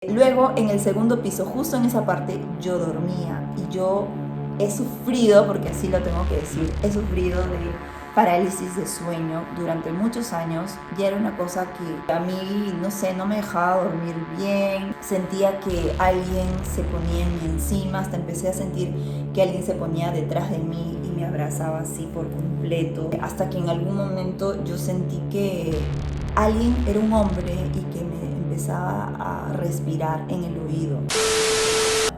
Luego, en el segundo piso, justo en esa parte, yo dormía y yo he sufrido, porque así lo tengo que decir, he sufrido de parálisis de sueño durante muchos años. Ya era una cosa que a mí, no sé, no me dejaba dormir bien. Sentía que alguien se ponía en mí encima, hasta empecé a sentir que alguien se ponía detrás de mí y me abrazaba así por completo. Hasta que en algún momento yo sentí que alguien era un hombre y que me empezaba a respirar en el oído.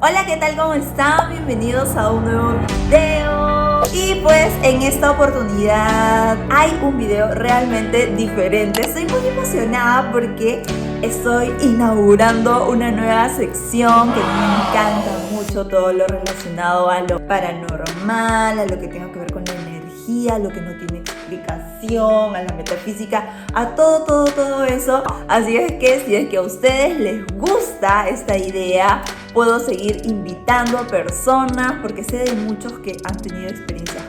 Hola, ¿qué tal? ¿Cómo están? Bienvenidos a un nuevo video. Y pues en esta oportunidad hay un video realmente diferente. Estoy muy emocionada porque estoy inaugurando una nueva sección que me encanta mucho, todo lo relacionado a lo paranormal, a lo que tenga que ver con la energía, lo que no tiene explicación, a la metafísica, a todo eso. Así es que si es que a ustedes les gusta esta idea, puedo seguir invitando a personas, porque sé de muchos que han tenido experiencias.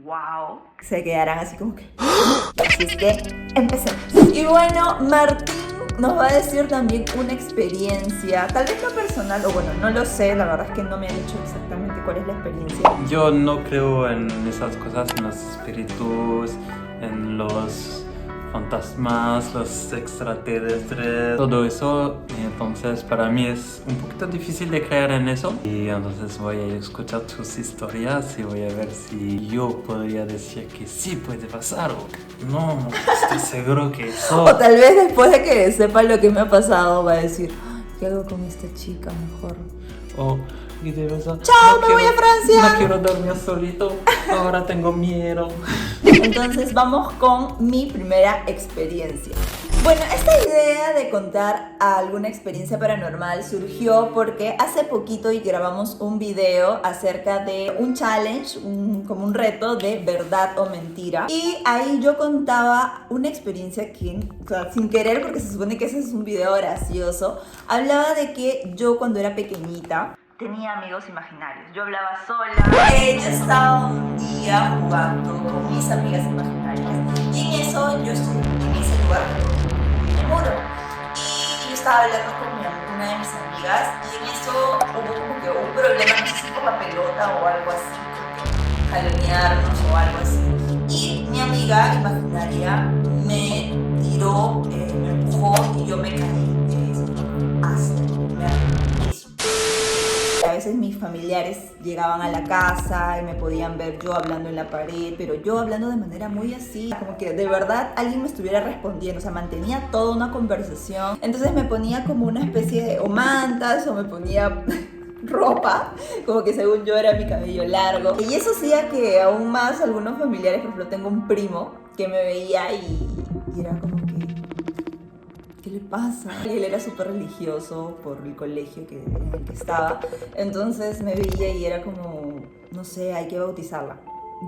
¡Wow! Se quedarán así como que... Así es que empecemos. Y bueno, Martín nos va a decir también una experiencia, tal vez no personal, o bueno, no lo sé, la verdad es que no me han dicho exactamente cuál es la experiencia. Yo no creo en esas cosas, en los espíritus, en los fantasmas, los extraterrestres, todo eso. Entonces para mí es un poquito difícil de creer en eso. Y entonces voy a escuchar tus historias y voy a ver si yo podría decir que sí puede pasar o no, estoy seguro que eso. O tal vez después de que sepa lo que me ha pasado va a decir, ¿qué hago con esta chica mejor? O y de verdad, ¡chao, me voy a Francia! No quiero dormir solito, ahora tengo miedo. Entonces vamos con mi primera experiencia. Bueno, esta idea de contar alguna experiencia paranormal surgió porque hace poquito grabamos un video acerca de un challenge, como un reto de verdad o mentira. Y ahí yo contaba una experiencia que, o sea, sin querer, porque se supone que ese es un video gracioso, hablaba de que yo cuando era pequeñita tenía amigos imaginarios. Yo hablaba sola. Yo estaba un día jugando con mis amigas imaginarias. Y en eso yo estoy en ese lugar, en el muro. Y yo estaba hablando con una de mis amigas. Y en eso hubo como que un problema, no sé si por la pelota o algo así, porque jalonearnos o algo así. Y mi amiga imaginaria me tiró, me empujó y yo me caí. A veces mis familiares llegaban a la casa y me podían ver yo hablando en la pared, pero yo hablando de manera muy así, como que de verdad alguien me estuviera respondiendo, o sea, mantenía toda una conversación. Entonces me ponía como una especie de o mantas o me ponía ropa, como que según yo era mi cabello largo. Y eso hacía que aún más algunos familiares, por ejemplo, tengo un primo que me veía y era como que... ¿qué le pasa? Y él era súper religioso por el colegio en el que estaba. Entonces me veía y era como, no sé, hay que bautizarla.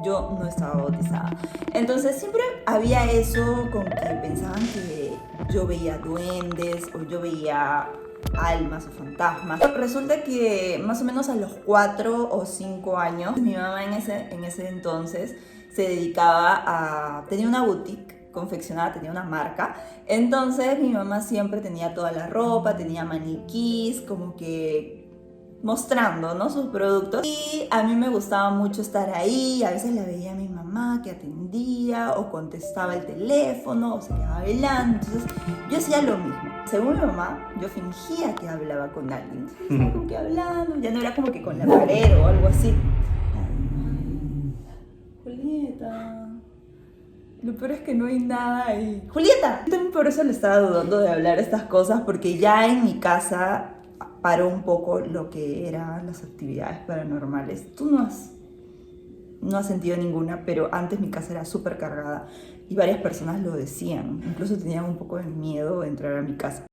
Yo no estaba bautizada. Entonces siempre había eso con que pensaban que yo veía duendes o yo veía almas o fantasmas. Resulta que más o menos a los 4 o 5 años, mi mamá en ese entonces se dedicaba a... tenía una boutique confeccionada, tenía una marca. Entonces mi mamá siempre tenía toda la ropa, tenía maniquís, como que mostrando, ¿no?, sus productos. Y a mí me gustaba mucho estar ahí. A veces la veía a mi mamá que atendía o contestaba el teléfono o se quedaba hablando. Entonces yo hacía lo mismo. Según mi mamá, yo fingía que hablaba con alguien. Estaba como que hablando, ya no era como que con la pared o algo así. Julieta, lo peor es que no hay nada ahí. ¡Julieta! También por eso le estaba dudando de hablar estas cosas, porque ya en mi casa paró un poco lo que eran las actividades paranormales. Tú no has sentido ninguna, pero antes mi casa era súper cargada y varias personas lo decían. Incluso tenían un poco de miedo de entrar a mi casa.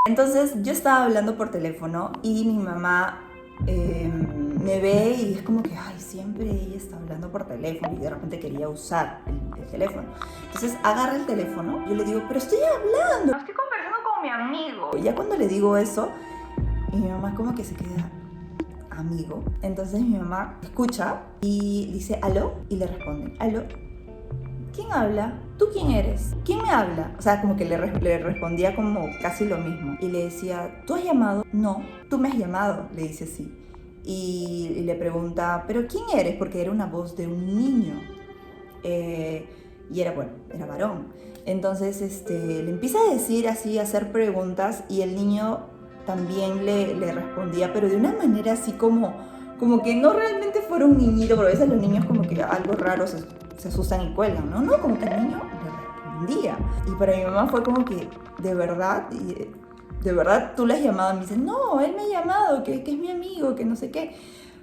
Entonces yo estaba hablando por teléfono y mi mamá me ve y es como que, ay, siempre ella está hablando por teléfono, y de repente quería usar el teléfono. Entonces agarra el teléfono, yo le digo, pero estoy hablando, estoy conversando con mi amigo. Y ya cuando le digo eso, y mi mamá como que se queda, amigo. Entonces mi mamá escucha y dice, ¿aló? Y le responden, ¿aló? ¿quién habla? ¿Tú quién eres? ¿Quién me habla? O sea, como que le respondía como casi lo mismo. Y le decía, ¿tú has llamado? No, tú me has llamado, le dice así. Y le pregunta, ¿pero quién eres? Porque era una voz de un niño. Y era, bueno, era varón. Entonces le empieza a decir así, a hacer preguntas, y el niño también le respondía, pero de una manera así como que no realmente fuera un niñito, porque a veces los niños como que algo raro se asustan y cuelgan, ¿no? No, como que el niño le respondía. Y para mi mamá fue como que, ¿de verdad tú le has llamado? Y me dice, no, él me ha llamado, que es mi amigo, que no sé qué.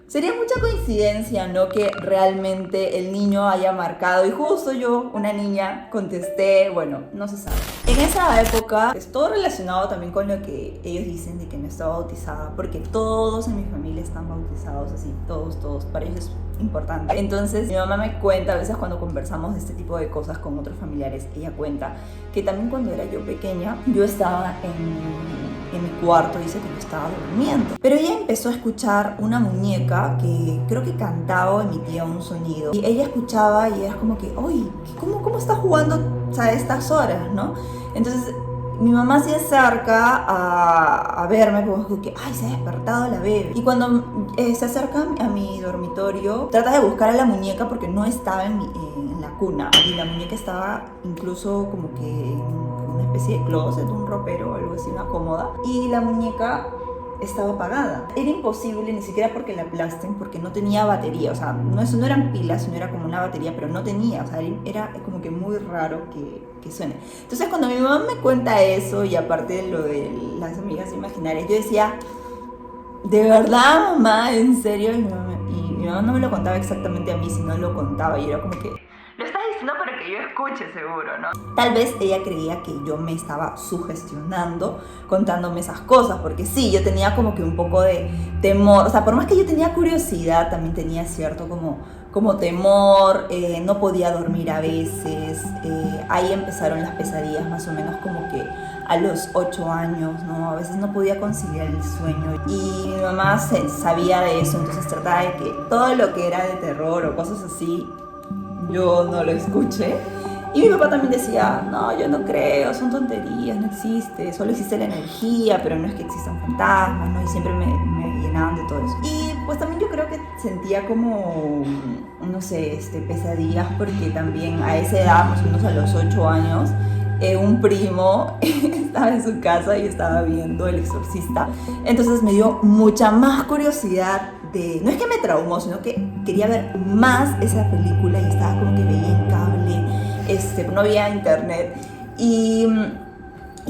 Sería mucha coincidencia, ¿no? Que realmente el niño haya marcado y justo yo, una niña, contesté, bueno, no se sabe. En esa época, es todo relacionado también con lo que ellos dicen de que no estaba bautizada, porque todos en mi familia están bautizados así, todos, para ellos es importante. Entonces mi mamá me cuenta, a veces cuando conversamos de este tipo de cosas con otros familiares, ella cuenta que también cuando era yo pequeña, yo estaba en mi cuarto, dice que yo estaba durmiendo, pero ella empezó a escuchar una muñeca que creo que cantaba o emitía un sonido, y ella escuchaba y era como que, oye, ¿cómo está jugando a estas horas, no? Entonces mi mamá se acerca a verme como que, ay, se ha despertado la bebé. Y cuando se acerca a mi dormitorio, trata de buscar a la muñeca porque no estaba en la cuna. Y la muñeca estaba incluso como que en una especie de closet, un ropero o algo así, una cómoda. Y la muñeca estaba apagada. Era imposible, ni siquiera porque la aplasten, porque no tenía batería. O sea, no eran pilas, sino era como una batería, pero no tenía. O sea, era como que muy raro que suene. Entonces, cuando mi mamá me cuenta eso, y aparte de lo de las amigas imaginarias, yo decía, ¿de verdad, mamá? ¿En serio? Y mi mamá no me lo contaba exactamente a mí, sino lo contaba. Y era como que, lo estás diciendo para que yo escuche, seguro, ¿no? Tal vez ella creía que yo me estaba sugestionando contándome esas cosas, porque sí, yo tenía como que un poco de temor. O sea, por más que yo tenía curiosidad, también tenía cierto como temor, no podía dormir a veces. Ahí empezaron las pesadillas más o menos como que a los 8 años, ¿no? A veces no podía conciliar el sueño. Y mi mamá sabía de eso, entonces trataba de que todo lo que era de terror o cosas así, yo no lo escuché. Y mi papá también decía, no, yo no creo, son tonterías, no existe, solo existe la energía, pero no es que existan fantasmas, ¿no? Y siempre me llenaban de todo eso. Y pues también yo creo que sentía como, no sé, pesadillas, porque también a esa edad, más o menos a los 8 años, un primo estaba en su casa y estaba viendo El Exorcista. Entonces me dio mucha más curiosidad no es que me traumó, sino que quería ver más esa película y estaba como que veía en cable, no había internet y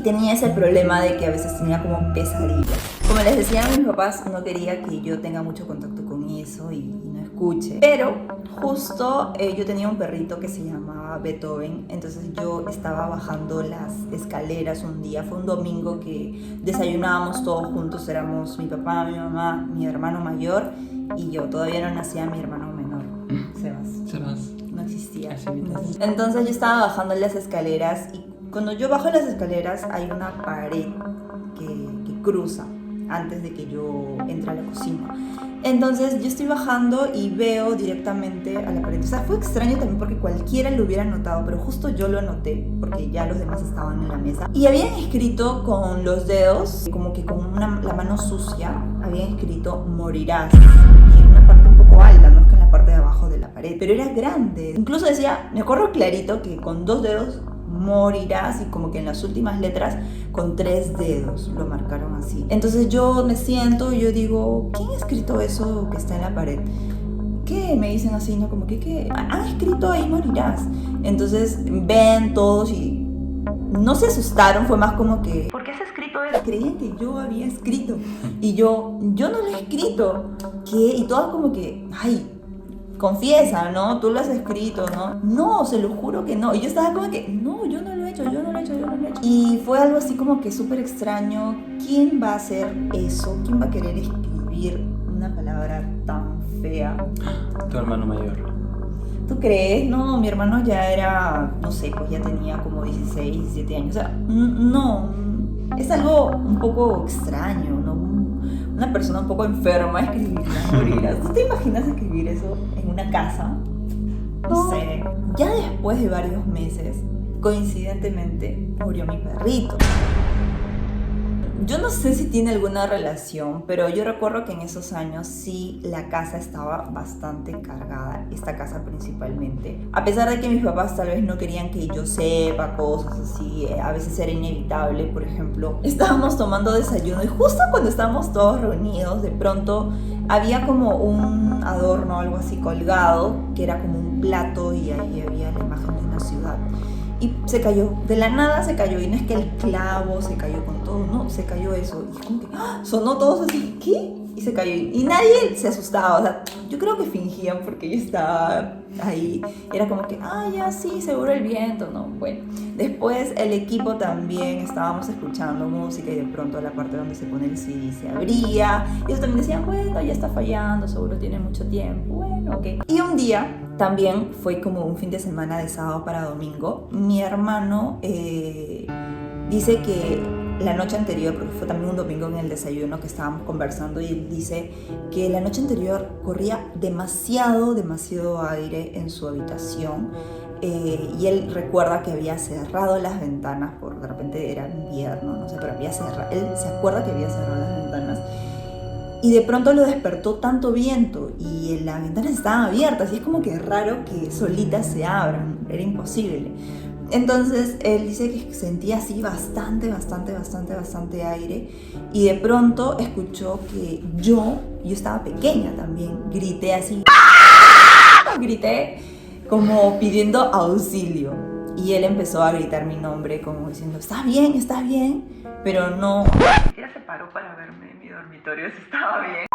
tenía ese problema de que a veces tenía como pesadillas. Como les decía a mis papás, no quería que yo tenga mucho contacto con eso y no escuche. Pero justo yo tenía un perrito que se llamaba Beethoven, entonces yo estaba bajando las escaleras un día, fue un domingo que desayunábamos todos juntos, éramos mi papá, mi mamá, mi hermano mayor y yo. Todavía no nacía mi hermano menor, Sebas. No existía. Entonces yo estaba bajando las escaleras y cuando yo bajo las escaleras hay una pared que cruza antes de que yo entre a la cocina. Entonces yo estoy bajando y veo directamente a la pared. O sea, fue extraño también porque cualquiera lo hubiera notado, pero justo yo lo noté porque ya los demás estaban en la mesa. Y habían escrito con los dedos, como que con la mano sucia, habían escrito morirás. Y en una parte un poco alta, no es que en la parte de abajo de la pared, pero era grande. Incluso decía, me acuerdo clarito que con 2 dedos morirás, y como que en las últimas letras con 3 dedos lo marcaron así. Entonces yo me siento y yo digo, ¿quién ha escrito eso que está en la pared? ¿Qué? Me dicen así, ¿no? Como que, ¿qué? Han escrito ahí morirás. Entonces ven todos y no se asustaron, fue más como que, ¿por qué has escrito eso? Creían que yo había escrito y yo no lo he escrito. ¿Qué? Y todos como que, ay, confiesa, ¿no? Tú lo has escrito, ¿no? No, se lo juro que no. Y yo estaba como que, no, yo no lo he hecho. Y fue algo así como que súper extraño. ¿Quién va a hacer eso? ¿Quién va a querer escribir una palabra tan fea? Tu hermano mayor. ¿Tú crees? No, mi hermano ya era, no sé, pues ya tenía como 16, 17 años. O sea, no, es algo un poco extraño, ¿no? Una persona un poco enferma escribir las morirás. ¿Tú te imaginas escribir eso en una casa? No sé. Ya después de varios meses, coincidentemente, murió mi perrito. Yo no sé si tiene alguna relación, pero yo recuerdo que en esos años sí la casa estaba bastante cargada, esta casa principalmente. A pesar de que mis papás tal vez no querían que yo sepa cosas así, a veces era inevitable. Por ejemplo, estábamos tomando desayuno y justo cuando estábamos todos reunidos, de pronto había como un adorno, algo así colgado, que era como un plato y ahí había la imagen de una ciudad. Y se cayó, de la nada se cayó, y no es que el clavo se cayó con todo, no, se cayó eso, y como que sonó todos así, ¿qué? Y se cayó, y nadie se asustaba, o sea, yo creo que fingían porque yo estaba ahí, era como que, ya sí, seguro el viento, ¿no? Bueno, después el equipo también, estábamos escuchando música y de pronto la parte donde se pone el CD se abría, y ellos también decían, bueno, ya está fallando, seguro tiene mucho tiempo, bueno, ok. Y un día, también fue como un fin de semana de sábado para domingo, mi hermano dice que la noche anterior, porque fue también un domingo en el desayuno que estábamos conversando, y él dice que la noche anterior corría demasiado aire en su habitación, y él recuerda que había cerrado las ventanas, porque de repente era invierno, no sé, pero había cerrado, él se acuerda que había cerrado las ventanas, y de pronto lo despertó tanto viento y las ventanas estaban abiertas, y es como que raro que solitas se abran, era imposible. Entonces él dice que sentía así bastante aire, y de pronto escuchó que yo estaba pequeña también, grité así, grité como pidiendo auxilio, y él empezó a gritar mi nombre como diciendo, ¿estás bien? Pero no, ni siquiera se paró para verme en mi dormitorio si estaba bien,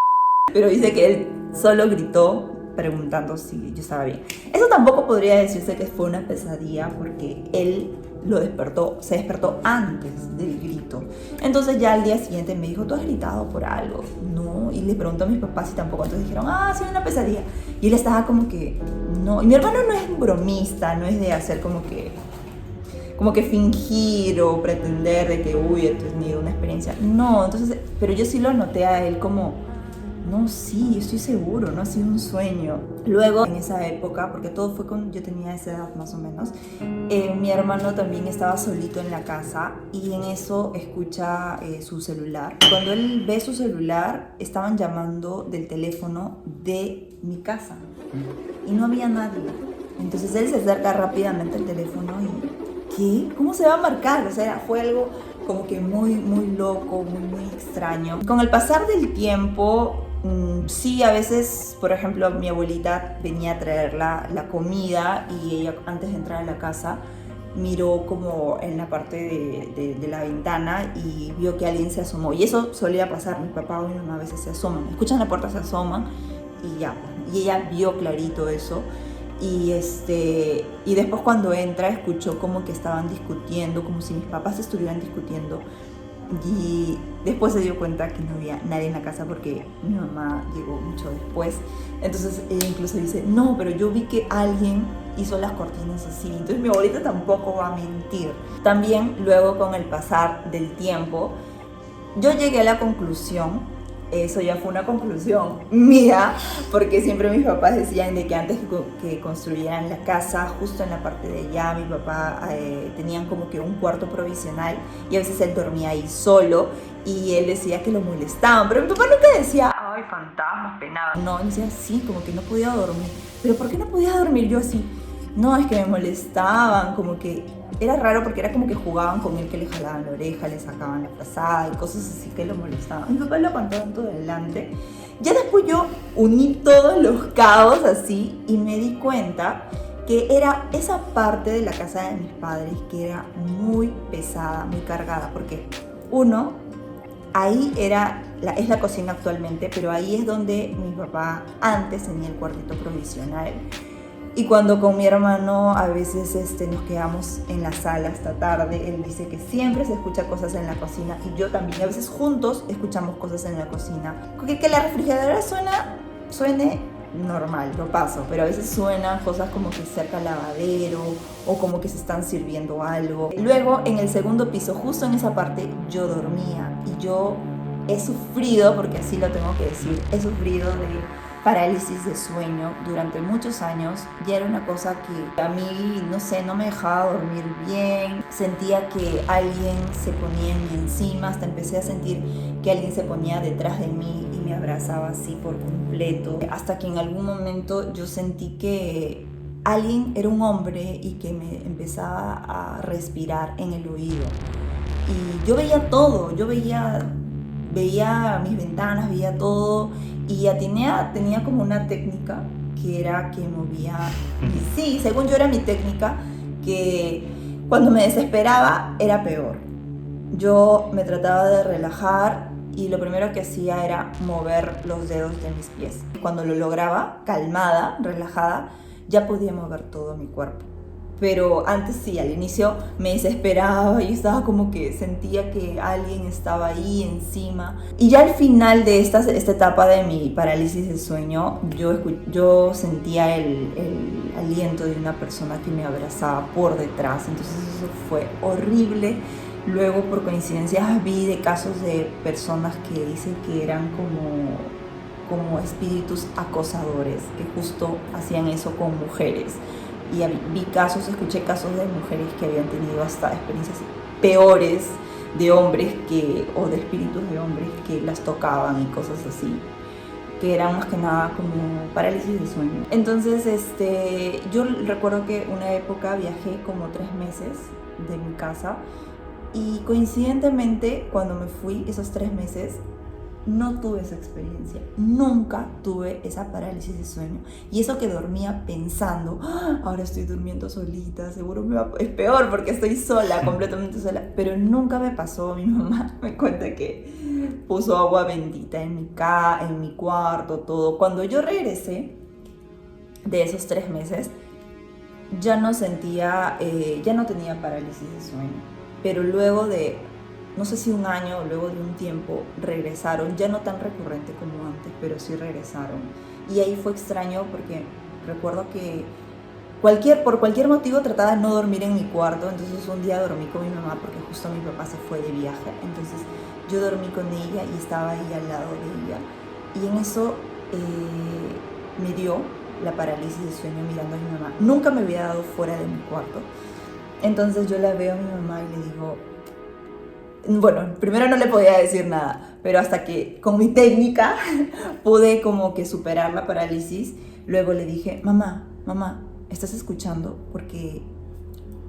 pero dice que él solo gritó preguntando si yo estaba bien. Eso tampoco podría decirse que fue una pesadilla, porque él se despertó antes del grito. Entonces ya al día siguiente me dijo, ¿tú has gritado por algo? No, y le preguntó a mis papás si tampoco. Entonces dijeron, sí, una pesadilla. Y él estaba como que, no. Y mi hermano no es bromista, no es de hacer como que fingir o pretender de que, he tenido una experiencia. No, entonces, pero yo sí lo noté a él como, no, sí, estoy seguro, no ha sido un sueño. Luego, en esa época, porque todo fue cuando yo tenía esa edad más o menos, mi hermano también estaba solito en la casa, y en eso escucha su celular. Cuando él ve su celular, estaban llamando del teléfono de mi casa y no había nadie. Entonces él se acerca rápidamente al teléfono y, ¿qué? ¿Cómo se va a marcar? O sea, fue algo como que muy loco, muy extraño. Con el pasar del tiempo, sí, a veces, por ejemplo, mi abuelita venía a traer la comida, y ella, antes de entrar a la casa, miró como en la parte de la ventana y vio que alguien se asomó. Y eso solía pasar, mi papá o mi mamá a veces se asoman, escuchan la puerta, se asoman y ya. Y ella vio clarito eso. Y después cuando entra, escuchó como que estaban discutiendo, como si mis papás estuvieran discutiendo, y después se dio cuenta que no había nadie en la casa porque mi mamá llegó mucho después. Entonces ella incluso dice, no, pero yo vi que alguien hizo las cortinas así. Entonces mi abuelita tampoco va a mentir. También luego, con el pasar del tiempo, yo llegué a la conclusión, eso ya fue una conclusión mía, porque siempre mis papás decían de que antes que construyeran la casa, justo en la parte de allá, mi papá tenían como que un cuarto provisional, y a veces él dormía ahí solo, y él decía que lo molestaban, pero mi papá nunca decía, ay, fantasmas, penaba. No, él decía, sí, como que no podía dormir. ¿Pero por qué no podía dormir? Yo así, no, es que me molestaban, como que era raro, porque era como que jugaban con él, que le jalaban la oreja, le sacaban la frazada y cosas así que lo molestaban. Mi papá lo aguantó tanto adelante. Ya después yo uní todos los cabos así, y me di cuenta que era esa parte de la casa de mis padres que era muy pesada, muy cargada, porque uno, ahí es la cocina actualmente, pero ahí es donde mi papá antes tenía el cuartito provisional. Y cuando con mi hermano a veces nos quedamos en la sala hasta tarde, él dice que siempre se escucha cosas en la cocina, y yo también. A veces juntos escuchamos cosas en la cocina. Que la refrigeradora suene normal, lo paso, pero a veces suenan cosas como que cerca al lavadero, o como que se están sirviendo algo. Luego, en el segundo piso, justo en esa parte, yo dormía, y yo he sufrido, porque así lo tengo que decir, he sufrido de parálisis de sueño durante muchos años. Ya era una cosa que a mí, no sé, no me dejaba dormir bien. Sentía que alguien se ponía en mí encima, hasta empecé a sentir que alguien se ponía detrás de mí y me abrazaba así por completo. Hasta que en algún momento yo sentí que alguien era un hombre y que me empezaba a respirar en el oído. Y yo veía todo, veía mis ventanas, veía todo, y ya tenía como una técnica que era que movía, sí, según yo era mi técnica, que cuando me desesperaba era peor. Yo me trataba de relajar y lo primero que hacía era mover los dedos de mis pies. Cuando lo lograba, calmada, relajada, ya podía mover todo mi cuerpo. Pero antes sí, al inicio me desesperaba y estaba como que sentía que alguien estaba ahí encima. Y ya al final de esta etapa de mi parálisis de sueño, yo sentía el aliento de una persona que me abrazaba por detrás. Entonces eso fue horrible. Luego, por coincidencia, vi de casos de personas que dicen que eran como espíritus acosadores, que justo hacían eso con mujeres. Y escuché casos de mujeres que habían tenido hasta experiencias peores de hombres o de espíritus de hombres que las tocaban y cosas así, que eran más que nada como parálisis de sueño. Entonces, yo recuerdo que una época viajé como 3 meses de mi casa y coincidentemente cuando me fui esos 3 meses, no tuve esa experiencia, nunca tuve esa parálisis de sueño. Y eso que dormía pensando, ahora estoy durmiendo solita, seguro es peor porque estoy sola, completamente sola. Pero nunca me pasó. Mi mamá me cuenta que puso agua bendita en mi cuarto, todo. Cuando yo regresé de esos 3 meses, ya no tenía parálisis de sueño. Pero luego de no sé si un año o luego de un tiempo regresaron, ya no tan recurrente como antes, pero sí regresaron. Y ahí fue extraño porque recuerdo que por cualquier motivo trataba de no dormir en mi cuarto. Entonces un día dormí con mi mamá porque justo mi papá se fue de viaje. Entonces yo dormí con ella y estaba ahí al lado de ella. Y en eso me dio la parálisis de sueño mirando a mi mamá. Nunca me había dado fuera de mi cuarto. Entonces yo la veo a mi mamá y le digo... Bueno, primero no le podía decir nada, pero hasta que con mi técnica pude como que superar la parálisis. Luego le dije, mamá, ¿estás escuchando? Porque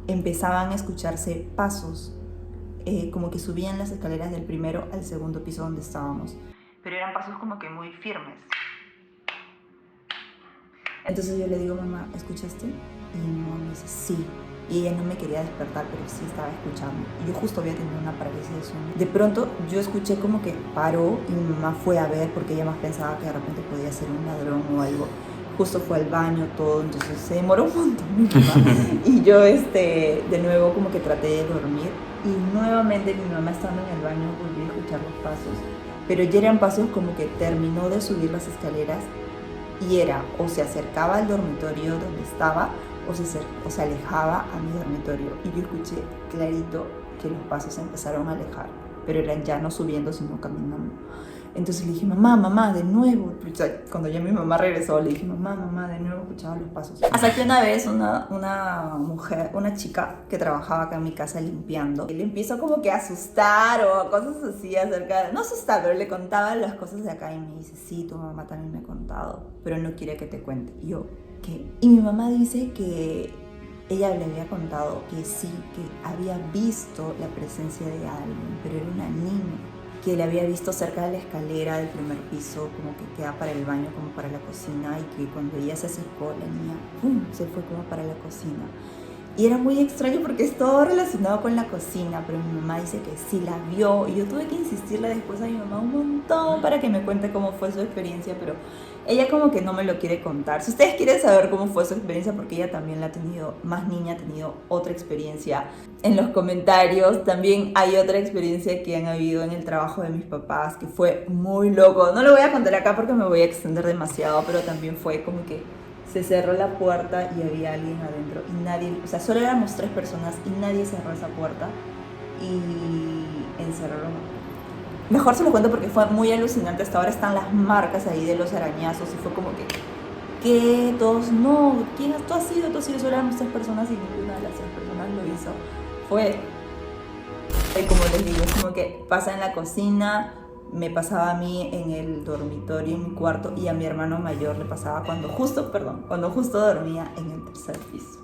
empezaban a escucharse pasos, como que subían las escaleras del primero al segundo piso donde estábamos. Pero eran pasos como que muy firmes. Entonces yo le digo, mamá, ¿escuchaste? Y mi mamá me dice, sí. Y ella no me quería despertar, pero sí estaba escuchando. Y yo justo había tenido una parálisis de sueño. De pronto yo escuché como que paró y mi mamá fue a ver porque ella más pensaba que de repente podía ser un ladrón o algo. Justo fue al baño, todo, entonces se demoró un montón mi mamá. Y yo de nuevo como que traté de dormir. Y nuevamente mi mamá estando en el baño volví a escuchar los pasos. Pero ya eran pasos como que terminó de subir las escaleras y era o se acercaba al dormitorio donde estaba o se alejaba a mi dormitorio. Y yo escuché clarito que los pasos se empezaron a alejar, pero eran ya no subiendo sino caminando. Entonces le dije, mamá, de nuevo. Cuando ya mi mamá regresó, le dije, mamá, de nuevo escuchaba los pasos. Hasta que una vez una chica que trabajaba acá en mi casa limpiando, le empezó como que a asustar o cosas así no asustar, pero le contaba las cosas de acá y me dice, sí, tu mamá también me ha contado, pero no quiere que te cuente. Y yo, ¿qué? Y mi mamá dice que ella le había contado que sí, que había visto la presencia de alguien, pero era una niña, que le había visto cerca de la escalera del primer piso, como que queda para el baño, como para la cocina, y que cuando ella se acercó, la niña, ¡pum!, se fue como para la cocina. Y era muy extraño porque es todo relacionado con la cocina, pero mi mamá dice que sí la vio, y yo tuve que insistirle después a mi mamá un montón para que me cuente cómo fue su experiencia, pero ella como que no me lo quiere contar. Si ustedes quieren saber cómo fue su experiencia, porque ella también la ha tenido, más niña ha tenido otra experiencia, en los comentarios. También hay otra experiencia que han habido en el trabajo de mis papás, que fue muy loco. No lo voy a contar acá porque me voy a extender demasiado, pero también fue como que se cerró la puerta y había alguien adentro y nadie, o sea, solo éramos 3 personas y nadie cerró esa puerta y encerraron mejor se lo cuento porque fue muy alucinante. Hasta ahora están las marcas ahí de los arañazos y fue como que, ¿qué? Todos, no, ¿quién? Tú has sido, solo éramos 3 personas y ninguna de las 3 personas lo hizo. Fue, y como les digo, es como que pasa en la cocina, me pasaba a mí en el dormitorio, en mi cuarto, y a mi hermano mayor le pasaba cuando justo dormía en el 3er piso.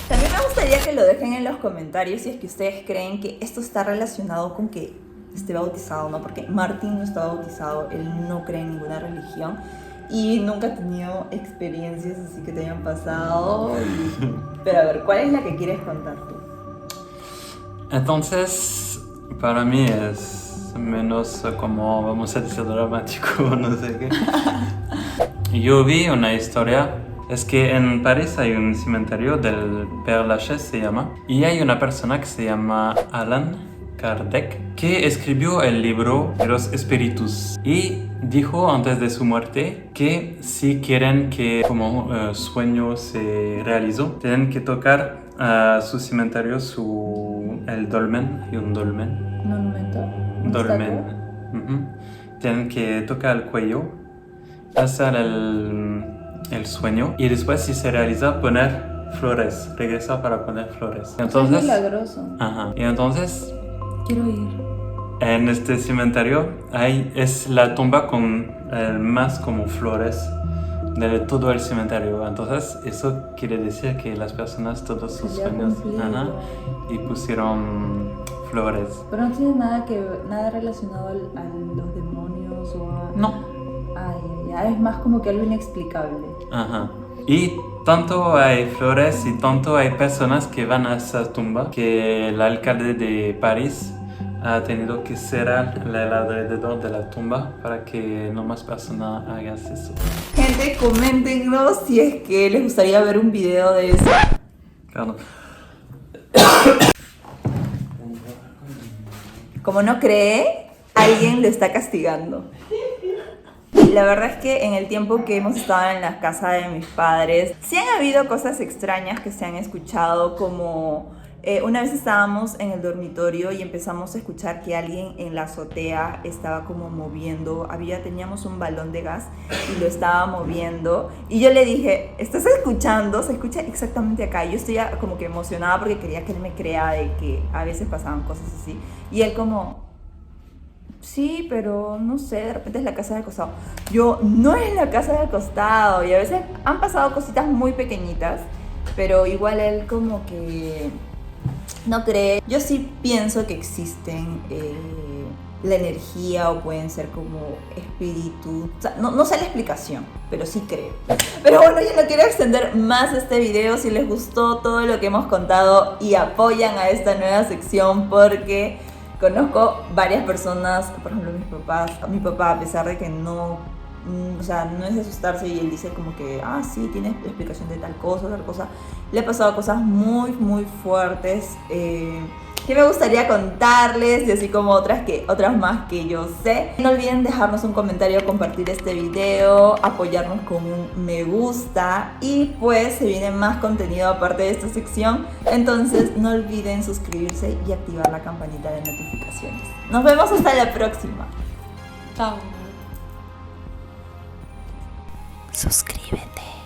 También me gustaría que lo dejen en los comentarios si es que ustedes creen que esto está relacionado con que esté bautizado, ¿no? Porque Martín no está bautizado, él no cree en ninguna religión y nunca ha tenido experiencias así que te hayan pasado. Pero a ver, ¿cuál es la que quieres contar tú? Entonces, para mí es menos como, vamos a decir, dramático, no sé qué. Yo vi una historia, es que en París hay un cementerio del Père Lachaise, se llama, y hay una persona que se llama Allan Kardec, que escribió el libro de los espíritus y dijo antes de su muerte que si quieren que como sueño se realizó, tienen que tocar a su cementerio el dolmen, y un dolmen. ¿Monumento? Dolmen. Tienen que tocar el cuello, hacer el sueño y después si se realiza poner flores, regresa para poner flores. Entonces, es milagroso. Ajá. Y entonces quiero ir. En este cementerio es la tumba con más como flores de todo el cementerio. Entonces eso quiere decir que las personas todos sus sueños y pusieron flores. Pero no tiene nada relacionado a los demonios o a... No. Ya es más como que algo inexplicable. Ajá. Y tanto hay flores y tanto hay personas que van a esa tumba que el alcalde de París ha tenido que cerrar el alrededor de la tumba para que no más personas hagan eso. Gente, coméntenos si es que les gustaría ver un video de eso. Claro. Como no cree, alguien lo está castigando. La verdad es que en el tiempo que hemos estado en la casa de mis padres, sí han habido cosas extrañas que se han escuchado, como una vez estábamos en el dormitorio y empezamos a escuchar que alguien en la azotea estaba como moviendo, teníamos un balón de gas y lo estaba moviendo y yo le dije, ¿estás escuchando? Se escucha exactamente acá. Yo estoy como que emocionada porque quería que él me crea de que a veces pasaban cosas así y él como... Sí, pero no sé, de repente es la casa del costado. Yo, no es la casa del costado. Y a veces han pasado cositas muy pequeñitas, pero igual él como que no cree. Yo sí pienso que existen la energía o pueden ser como espíritus. O sea, no sé la explicación, pero sí creo. Pero bueno, yo no quiero extender más este video. Si les gustó todo lo que hemos contado y apoyan a esta nueva sección porque... Conozco varias personas, por ejemplo mi papá, a pesar de que no es de asustarse y él dice como que, sí, tiene explicación de tal cosa, le ha pasado cosas muy, muy fuertes que me gustaría contarles y así como otras más que yo sé. No olviden dejarnos un comentario, compartir este video, apoyarnos con un me gusta y pues se viene más contenido aparte de esta sección. Entonces no olviden suscribirse y activar la campanita de notificaciones. Nos vemos hasta la próxima. Chao. Suscríbete.